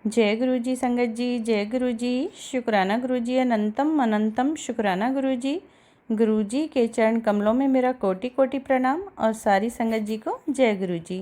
जय गुरु जी संगत जी, जय गुरु जी। शुक्राना गुरु जी, अनंतम अनंतम शुक्राना गुरु जी। गुरु जी के चरण कमलों में मेरा कोटि कोटि प्रणाम और सारी संगत जी को जय गुरु जी।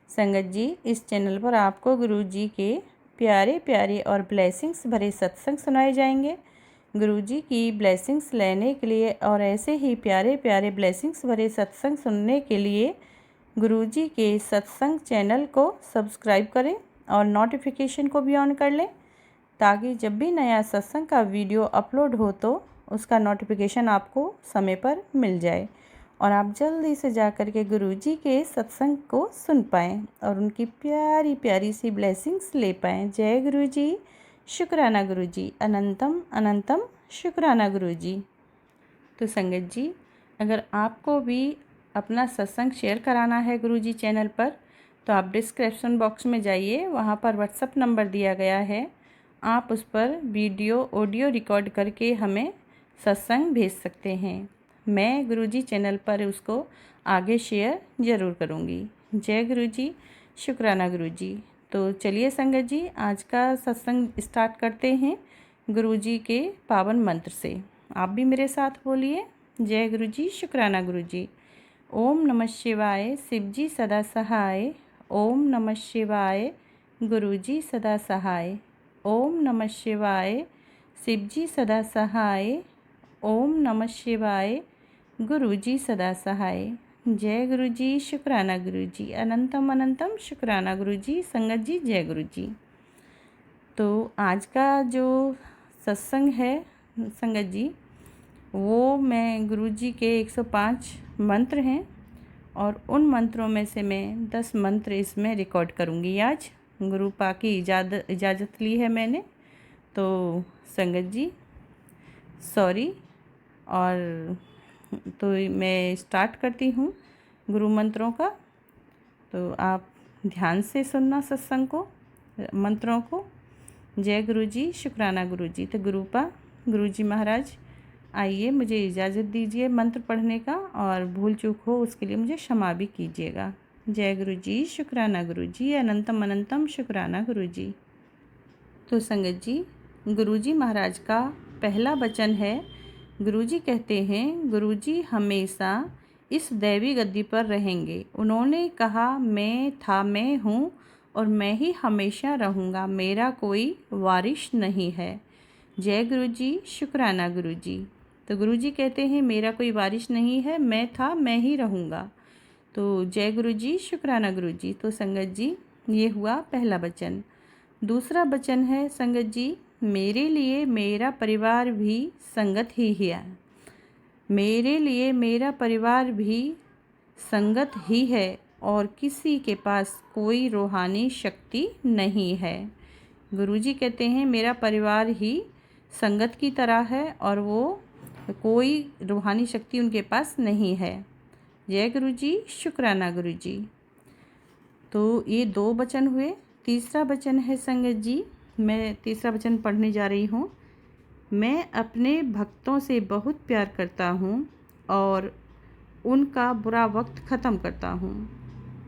संगत जी, इस चैनल पर आपको गुरु जी के प्यारे प्यारे और ब्लेसिंग्स भरे सत्संग सुनाए जाएंगे। गुरु जी की ब्लेसिंग्स लेने के लिए और ऐसे ही प्यारे प्यारे ब्लेसिंग्स भरे सत्संग सुनने के लिए गुरु जी के सत्संग चैनल को सब्सक्राइब करें और नोटिफिकेशन को भी ऑन कर लें, ताकि जब भी नया सत्संग का वीडियो अपलोड हो तो उसका नोटिफिकेशन आपको समय पर मिल जाए और आप जल्दी से जा कर के गुरु जी के सत्संग को सुन पाएँ और उनकी प्यारी प्यारी सी ब्लेसिंग्स ले पाएँ। जय गुरु जी, शुक्राना गुरु जी, अनंतम अनंतम शुक्राना गुरु जी। तो संगत जी, अगर आपको भी अपना सत्संग शेयर कराना है गुरु जी चैनल पर, तो आप डिस्क्रिप्शन बॉक्स में जाइए, वहाँ पर व्हाट्सएप नंबर दिया गया है। आप उस पर वीडियो ऑडियो रिकॉर्ड करके हमें सत्संग भेज सकते हैं। मैं गुरु जी चैनल पर उसको आगे शेयर ज़रूर करूँगी। जय गुरु जी, शुक्राना गुरु जी। तो चलिए संगत जी, आज का सत्संग स्टार्ट करते हैं गुरु जी के पावन मंत्र से। आप भी मेरे साथ बोलिए, जय गुरु जी, शुक्राना गुरु जी। ओम नमः शिवाय, शिव जी सदा सहाय। ओम नमः शिवाय, गुरु जी सदा सहाय। ओम नमः शिवाय, शिव जी सदा सहाय। ओम नमः शिवाय, गुरु जी सदा सहाय। जय गुरु जी, शुक्राना गुरु जी, अनंतम अनंतम शुक्राना गुरु जी। संगत जी, जय गुरु जी। तो आज का जो सत्संग है संगत जी, वो मैं गुरु जी के 105 मंत्र हैं और उन मंत्रों में से मैं 10 मंत्र इसमें रिकॉर्ड करूँगी। आज गुरु पा की इजाज़त ली है मैंने, तो संगत जी सॉरी। और तो मैं स्टार्ट करती हूँ गुरु मंत्रों का, तो आप ध्यान से सुनना सत्संग को, मंत्रों को। जय गुरु जी, शुक्राना गुरु जी। तो गुरु जी महाराज आइए, मुझे इजाज़त दीजिए मंत्र पढ़ने का, और भूल चूक हो उसके लिए मुझे क्षमा भी कीजिएगा। जय गुरु जी, शुक्राना गुरु जी, अनंतम अनंतम शुक्राना गुरु जी। तो संगत जी, गुरु जी महाराज का पहला वचन है। गुरु जी कहते हैं, गुरु जी हमेशा इस दैवी गद्दी पर रहेंगे। उन्होंने कहा, मैं हूँ और मैं ही हमेशा रहूँगा, मेरा कोई वारिस नहीं है। जय गुरु जी, शुक्राना गुरु जी। तो गुरु जी कहते हैं, मेरा कोई वारिस नहीं है, मैं ही रहूँगा। तो जय गुरु जी, शुक्राना गुरु जी। तो संगत जी, ये हुआ पहला वचन। दूसरा वचन है संगत जी, मेरे लिए मेरा परिवार भी संगत ही है। मेरे लिए मेरा परिवार भी संगत ही है और किसी के पास कोई रूहानी शक्ति नहीं है। गुरुजी कहते हैं, मेरा परिवार ही संगत की तरह है और वो कोई रूहानी शक्ति उनके पास नहीं है। जय गुरु जी, शुक्राना गुरु जी। तो ये 2 वचन हुए। तीसरा वचन है संगत जी, मैं तीसरा वचन पढ़ने जा रही हूँ। मैं अपने भक्तों से बहुत प्यार करता हूँ और उनका बुरा वक्त ख़त्म करता हूँ।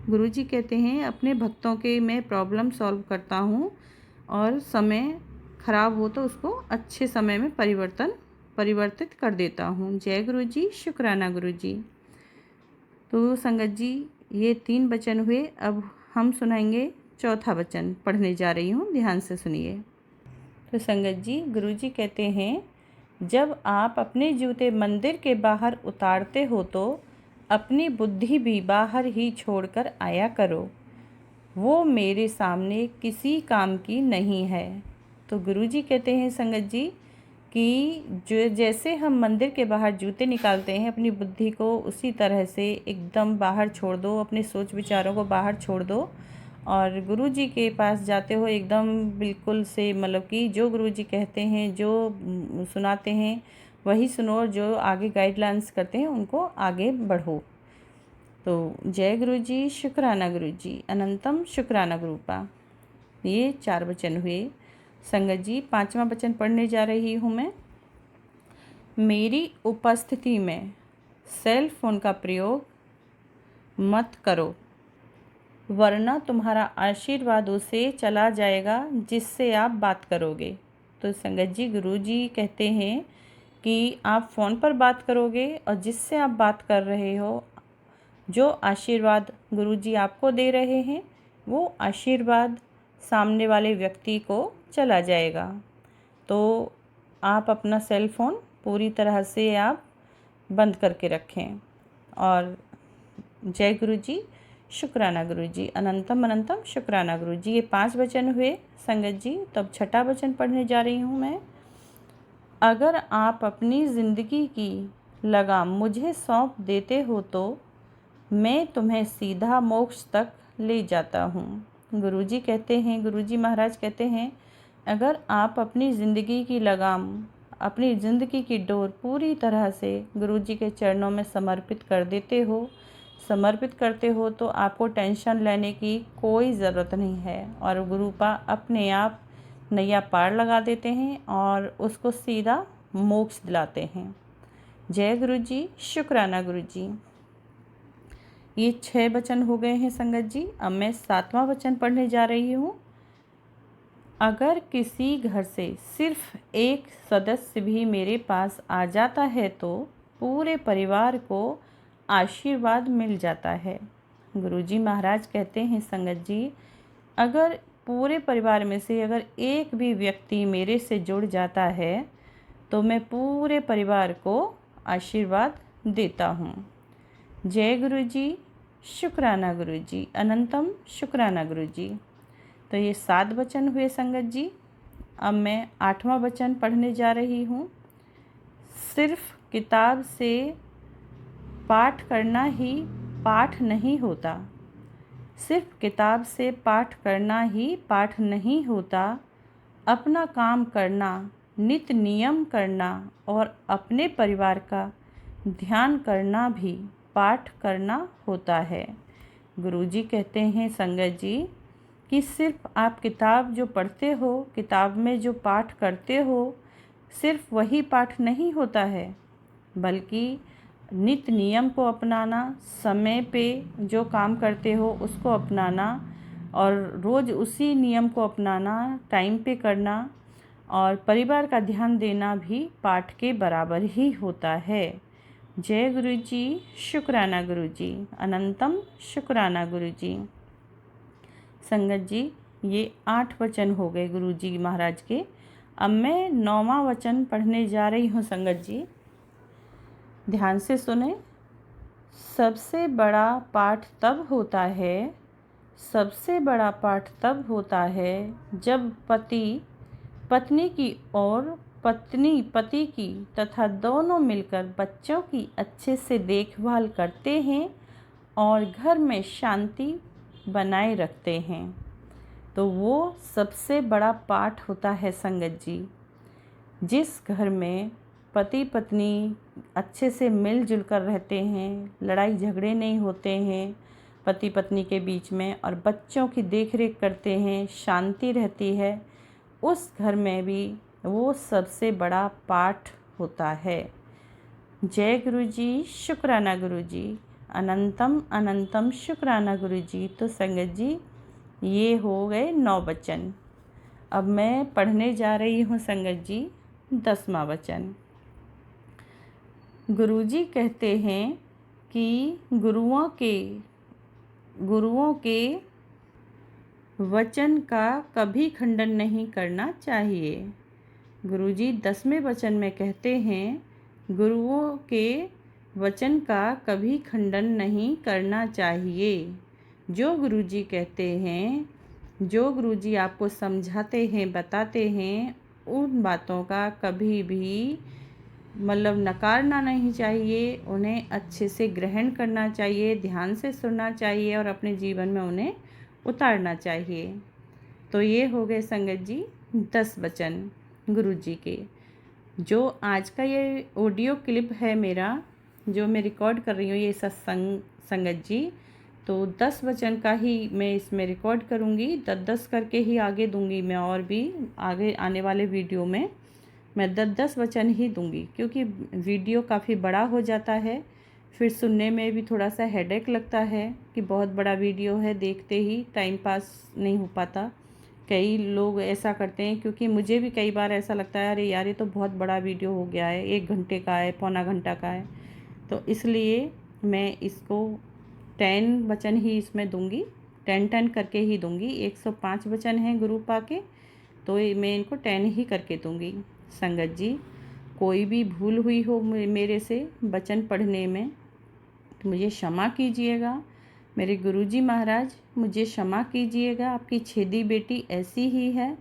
गुरुजी कहते हैं, अपने भक्तों के मैं प्रॉब्लम सॉल्व करता हूँ और समय ख़राब हो तो उसको अच्छे समय में परिवर्तित कर देता हूँ। जय गुरु जी, शुक्राना गुरु जी। तो संगत जी, ये 3 वचन हुए। अब हम सुनाएंगे चौथा वचन, पढ़ने जा रही हूँ, ध्यान से सुनिए। तो संगत जी, गुरु जी कहते हैं, जब आप अपने जूते मंदिर के बाहर उतारते हो तो अपनी बुद्धि भी बाहर ही छोड़कर आया करो, वो मेरे सामने किसी काम की नहीं है। तो गुरुजी कहते हैं संगत जी कि जो जैसे हम मंदिर के बाहर जूते निकालते हैं अपनी बुद्धि को, उसी तरह से एकदम बाहर छोड़ दो, अपने सोच विचारों को बाहर छोड़ दो और गुरुजी के पास जाते हो एकदम बिल्कुल से, मतलब कि जो गुरुजी कहते हैं, जो सुनाते हैं वही सुनो, और जो आगे गाइडलाइंस करते हैं उनको आगे बढ़ो। तो जय गुरु जी, शुक्राना गुरु जी, अनंतम शुक्राना गुरुपा। ये 4 वचन हुए। संगत जी, 5वां वचन पढ़ने जा रही हूँ मैं। मेरी उपस्थिति में सेल फोन का प्रयोग मत करो। वरना तुम्हारा आशीर्वाद उसे चला जाएगा जिससे आप बात करोगे। तो संगत जी, गुरुजी कहते हैं कि आप फ़ोन पर बात करोगे और जिससे आप बात कर रहे हो, जो आशीर्वाद गुरुजी आपको दे रहे हैं, वो आशीर्वाद सामने वाले व्यक्ति को चला जाएगा। तो आप अपना सेल फ़ोन पूरी तरह से आप बंद करके रखें। और जय गुरुजी, शुक्राना गुरुजी, अनंतम अनंतम शुक्राना गुरुजी। ये 5 वचन हुए संगत जी। तो अब छठा वचन पढ़ने जा रही हूँ मैं। अगर आप अपनी ज़िंदगी की लगाम मुझे सौंप देते हो तो मैं तुम्हें सीधा मोक्ष तक ले जाता हूँ। गुरुजी कहते हैं, गुरुजी महाराज कहते हैं, अगर आप अपनी ज़िंदगी की लगाम, अपनी ज़िंदगी की डोर पूरी तरह से गुरुजी के चरणों में समर्पित कर देते हो, समर्पित करते हो, तो आपको टेंशन लेने की कोई ज़रूरत नहीं है और गुरुपा अपने आप नैया पार लगा देते हैं और उसको सीधा मोक्ष दिलाते हैं। जय गुरुजी, शुक्राना गुरुजी। ये 6 वचन हो गए हैं संगत जी। अब मैं 7वां वचन पढ़ने जा रही हूँ। अगर किसी घर से सिर्फ एक सदस्य भी मेरे पास आ जाता है तो पूरे परिवार को आशीर्वाद मिल जाता है। गुरुजी महाराज कहते हैं संगत जी, अगर पूरे परिवार में से अगर एक भी व्यक्ति मेरे से जुड़ जाता है तो मैं पूरे परिवार को आशीर्वाद देता हूँ। जय गुरुजी, शुक्राना गुरुजी, अनंतम शुक्राना गुरुजी। तो ये 7 वचन हुए संगत जी। अब मैं 8वां वचन पढ़ने जा रही हूँ। सिर्फ किताब से पाठ करना ही पाठ नहीं होता। सिर्फ किताब से पाठ करना ही पाठ नहीं होता। अपना काम करना, नित्य नियम करना और अपने परिवार का ध्यान करना भी पाठ करना होता है। गुरुजी कहते हैं संगत जी कि सिर्फ आप किताब जो पढ़ते हो, किताब में जो पाठ करते हो, सिर्फ वही पाठ नहीं होता है, बल्कि नित्य नियम को अपनाना, समय पे जो काम करते हो उसको अपनाना और रोज़ उसी नियम को अपनाना, टाइम पे करना और परिवार का ध्यान देना भी पाठ के बराबर ही होता है। जय गुरुजी, शुक्राना गुरुजी, अनंतम शुक्राना गुरुजी। संगत जी, ये 8 वचन हो गए गुरुजी महाराज के। अब मैं 9वां वचन पढ़ने जा रही हूँ संगत जी। ध्यान से सुने। सबसे बड़ा पाठ तब होता है, सबसे बड़ा पाठ तब होता है जब पति पत्नी की और पत्नी पति की तथा दोनों मिलकर बच्चों की अच्छे से देखभाल करते हैं और घर में शांति बनाए रखते हैं। तो वो सबसे बड़ा पाठ होता है संगत जी। जिस घर में पति पत्नी अच्छे से मिलजुल कर रहते हैं, लड़ाई झगड़े नहीं होते हैं पति पत्नी के बीच में और बच्चों की देखरेख करते हैं, शांति रहती है, उस घर में भी वो सबसे बड़ा पाठ होता है। जय गुरुजी, शुक्राना गुरुजी, अनंतम अनंतम शुक्राना गुरुजी। तो संगत जी, ये हो गए 9 वचन। अब मैं पढ़ने जा रही हूँ संगत जी 10वां वचन। गुरुजी कहते हैं कि गुरुओं के वचन का कभी खंडन नहीं करना चाहिए। गुरुजी 10वें वचन में कहते हैं, गुरुओं के वचन का कभी खंडन नहीं करना चाहिए। जो गुरुजी कहते हैं, जो गुरुजी आपको समझाते हैं, बताते हैं, उन बातों का कभी भी मतलब नकारना नहीं चाहिए। उन्हें अच्छे से ग्रहण करना चाहिए, ध्यान से सुनना चाहिए और अपने जीवन में उन्हें उतारना चाहिए। तो ये हो गए संगत जी 10 वचन गुरुजी के। जो आज का ये ऑडियो क्लिप है मेरा, जो मैं रिकॉर्ड कर रही हूँ ये सत्संग संगत जी, तो 10 वचन का ही मैं इसमें रिकॉर्ड करूँगी। 10-10 करके ही आगे दूँगी मैं, और भी आगे आने वाले वीडियो में मैं 10-10 वचन ही दूँगी, क्योंकि वीडियो काफ़ी बड़ा हो जाता है फिर सुनने में भी थोड़ा सा हेडेक लगता है कि बहुत बड़ा वीडियो है, देखते ही टाइम पास नहीं हो पाता। कई लोग ऐसा करते हैं, क्योंकि मुझे भी कई बार ऐसा लगता है अरे यार ये तो बहुत बड़ा वीडियो हो गया है, 1 घंटे का है, पौना घंटा का है। तो इसलिए मैं इसको 10 वचन ही इसमें दूंगी, 10 करके ही दूंगी। 105 वचन हैं गुरु पा के, तो मैं इनको 10 ही करके दूंगी। संगत जी, कोई भी भूल हुई हो मेरे से वचन पढ़ने में तो मुझे क्षमा कीजिएगा। मेरे गुरुजी महाराज मुझे क्षमा कीजिएगा। आपकी छेदी बेटी ऐसी ही है,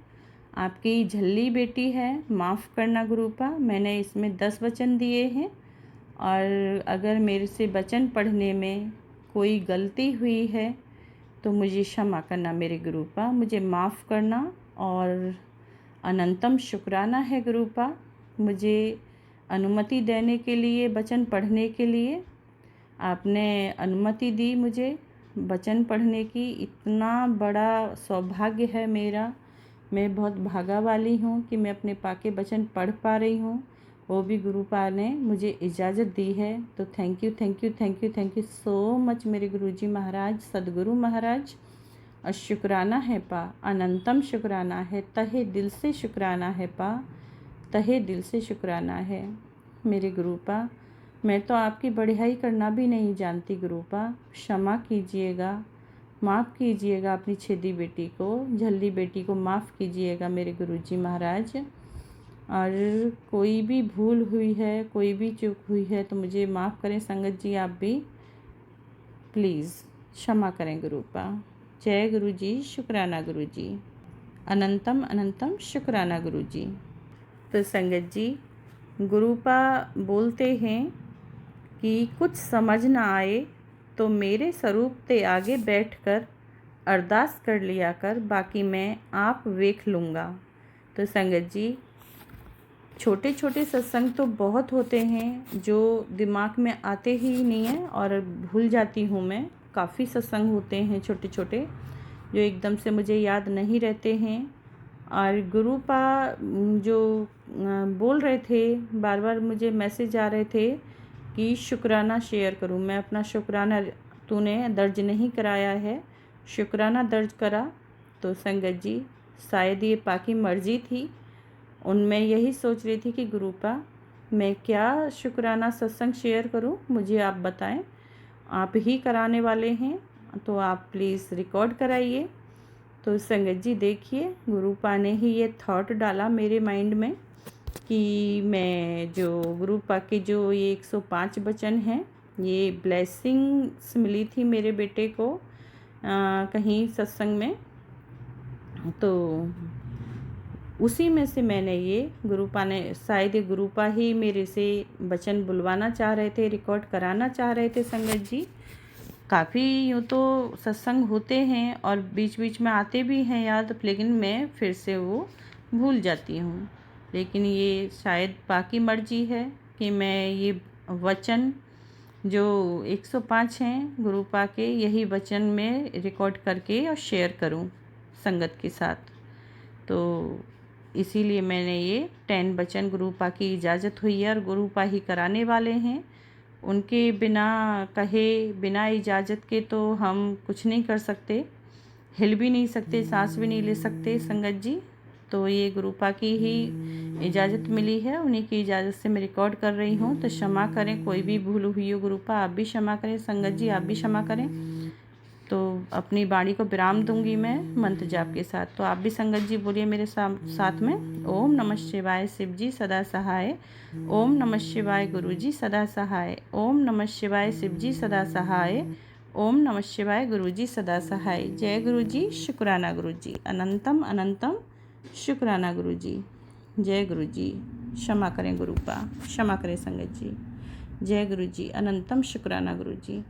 आपकी झल्ली बेटी है, माफ़ करना गुरुपा। मैंने इसमें 10 वचन दिए हैं, और अगर मेरे से वचन पढ़ने में कोई गलती हुई है तो मुझे क्षमा करना मेरे गुरुपा, मुझे माफ़ करना। और अनंतम शुक्राना है गुरुपा, मुझे अनुमति देने के लिए, वचन पढ़ने के लिए। आपने अनुमति दी मुझे वचन पढ़ने की, इतना बड़ा सौभाग्य है मेरा। मैं बहुत भागा वाली हूँ कि मैं अपने पा के वचन पढ़ पा रही हूँ, वो भी गुरु पा ने मुझे इजाज़त दी है। तो thank you thank you thank you thank you so much मेरे गुरुजी महाराज, सदगुरु महाराज। और शुक्राना है पा, अनंतम शुक्राना है, तहे दिल से शुक्राना है पा, तहे दिल से शुक्राना है मेरे गुरुपा। मैं तो आपकी बढ़ियाई करना भी नहीं जानती गुरुपा, क्षमा कीजिएगा, माफ़ कीजिएगा। अपनी छेदी बेटी को, झल्ली बेटी को माफ़ कीजिएगा मेरे गुरुजी महाराज। और कोई भी भूल हुई है, कोई भी चूक हुई है तो मुझे माफ़ करें। संगत जी आप भी प्लीज़ क्षमा करें गुरुपा। जय गुरुजी, शुक्राना गुरुजी, अनंतम अनंतम शुक्राना गुरुजी। तो संगत जी, गुरुपा बोलते हैं कि कुछ समझ ना आए तो मेरे स्वरूप ते आगे बैठकर अरदास कर लिया कर, बाकी मैं आप वेख लूँगा। तो संगत जी, छोटे छोटे सत्संग तो बहुत होते हैं जो दिमाग में आते ही नहीं हैं और भूल जाती हूँ मैं। काफ़ी सत्संग होते हैं छोटे छोटे जो एकदम से मुझे याद नहीं रहते हैं। और गुरुपा जो बोल रहे थे, बार बार मुझे मैसेज आ रहे थे कि शुक्राना शेयर करूं। मैं अपना शुक्राना, तूने दर्ज नहीं कराया है, शुक्राना दर्ज करा। तो संगत जी, शायद ये पाकी मर्जी थी, उनमें यही सोच रही थी कि गुरुपा मैं क्या शुक्राना सत्संग शेयर करूं, मुझे आप बताएं। आप ही कराने वाले हैं तो आप प्लीज़ रिकॉर्ड कराइए। तो संगत जी देखिए, गुरुपा ने ही ये थॉट डाला मेरे माइंड में कि मैं जो गुरुपा के जो ये 105 वचन हैं, ये ब्लेसिंग्स मिली थी मेरे बेटे को कहीं सत्संग में, तो उसी में से मैंने ये गुरुपा ने, शायद ये गुरुपा ही मेरे से वचन बुलवाना चाह रहे थे, रिकॉर्ड कराना चाह रहे थे। संगत जी, काफ़ी यूँ तो सत्संग होते हैं और बीच बीच में आते भी हैं याद, लेकिन मैं फिर से वो भूल जाती हूँ। लेकिन ये शायद बाकी मर्जी है कि मैं ये वचन जो 105 हैं गुरुपा के, यही वचन में रिकॉर्ड करके और शेयर करूँ संगत के साथ। तो इसीलिए मैंने ये 10 वचन गुरुपा की इजाज़त हुई है और गुरुपा ही कराने वाले हैं। उनके बिना कहे, बिना इजाज़त के तो हम कुछ नहीं कर सकते, हिल भी नहीं सकते, सांस भी नहीं ले सकते संगत जी। तो ये गुरुपा की ही इजाज़त मिली है, उन्हीं की इजाज़त से मैं रिकॉर्ड कर रही हूँ। तो क्षमा करें, कोई भी भूल हुई हो गुरुपा, आप भी क्षमा करें। संगत जी आप भी क्षमा करें। तो अपनी वाणी को विराम दूंगी मैं मंत्र जाप के साथ। तो आप भी संगत जी बोलिए मेरे साथ में, ओम नमः शिवाय शिव जी सदा सहाय, ओम नमः शिवाय गुरु जी सदा सहाय, ओम नमः शिवाय शिव जी सदा सहाय, ओम नमः शिवाय गुरु जी सदा सहाय। जय गुरु जी, शुक्राना गुरु जी, अनंतम अनंतम शुक्राना गुरु जी। जय गुरु जी, क्षमा करें गुरुपा, क्षमा करें संगत जी। जय गुरु जी, अनंतम शुक्राना गुरु जी।